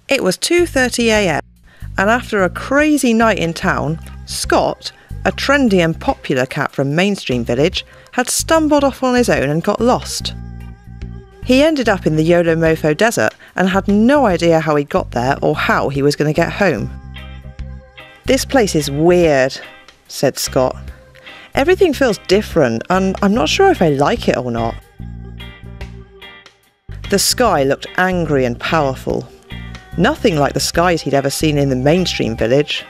It was 2:30 a.m. and after a crazy night in town, Scott, a trendy and popular cat from mainstream village, had stumbled off on his own and got lost. He ended up in the Yolomofo desert and had no idea how he got there or how he was going to get home. "This place is weird," said Scott. "Everything feels different and I'm not sure if I like it or not." The sky looked angry and powerful. Nothing like the skies he'd ever seen in the mainstream village.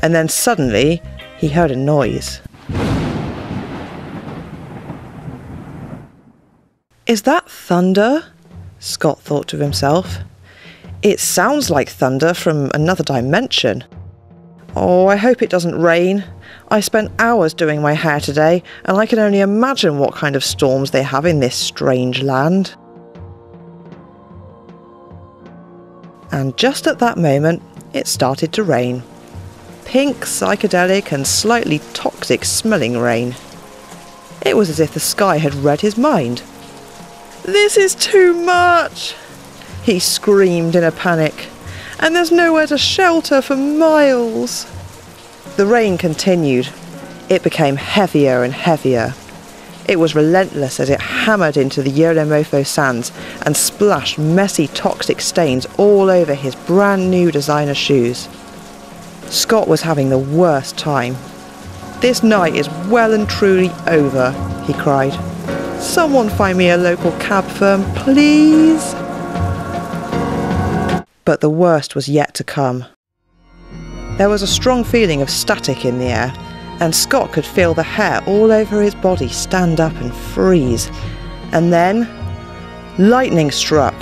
And then suddenly, he heard a noise. "Is that thunder?" Scott thought to himself. "It sounds like thunder from another dimension. Oh, I hope it doesn't rain. I spent hours doing my hair today, and I can only imagine what kind of storms they have in this strange land." And just at that moment, it started to rain. Pink, psychedelic and slightly toxic smelling rain. It was as if the sky had read his mind. "This is too much!" he screamed in a panic. "And there's nowhere to shelter for miles." The rain continued. It became heavier and heavier. It was relentless as it hammered into the Yolomofo sands and splashed messy toxic stains all over his brand new designer shoes. Scott was having the worst time. "This night is well and truly over," he cried. "Someone find me a local cab firm, please." But the worst was yet to come. There was a strong feeling of static in the air, and Scott could feel the hair all over his body stand up and freeze. And then, lightning struck.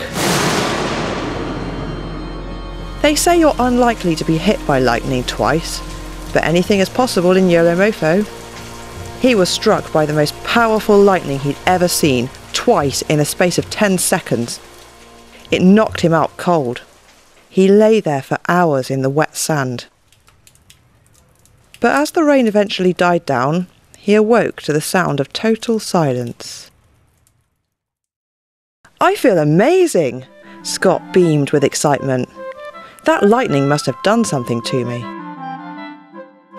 They say you're unlikely to be hit by lightning twice, but anything is possible in Yolomofo. He was struck by the most powerful lightning he'd ever seen, twice in a space of 10 seconds. It knocked him out cold. He lay there for hours in the wet sand. But as the rain eventually died down, he awoke to the sound of total silence. "I feel amazing!" Scott beamed with excitement. "That lightning must have done something to me."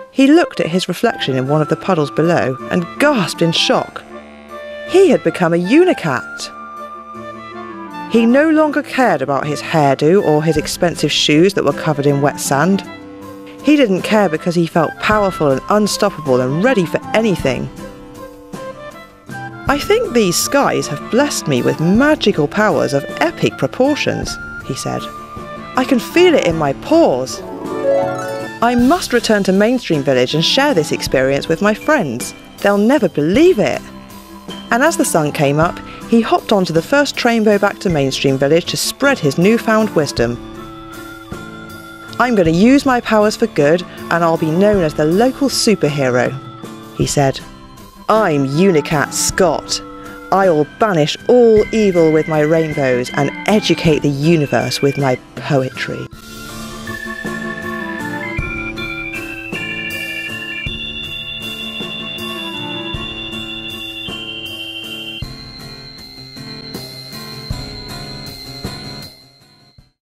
He looked at his reflection in one of the puddles below and gasped in shock. He had become a unicat. He no longer cared about his hairdo or his expensive shoes that were covered in wet sand. He didn't care because he felt powerful and unstoppable and ready for anything. "I think these skies have blessed me with magical powers of epic proportions," he said. "I can feel it in my pores. I must return to Mainstream Village and share this experience with my friends. They'll never believe it." And as the sun came up, he hopped onto the first trainbow back to Mainstream Village to spread his newfound wisdom. "I'm going to use my powers for good and I'll be known as the local superhero," he said. "I'm Unicat Scott. I will banish all evil with my rainbows and educate the universe with my poetry."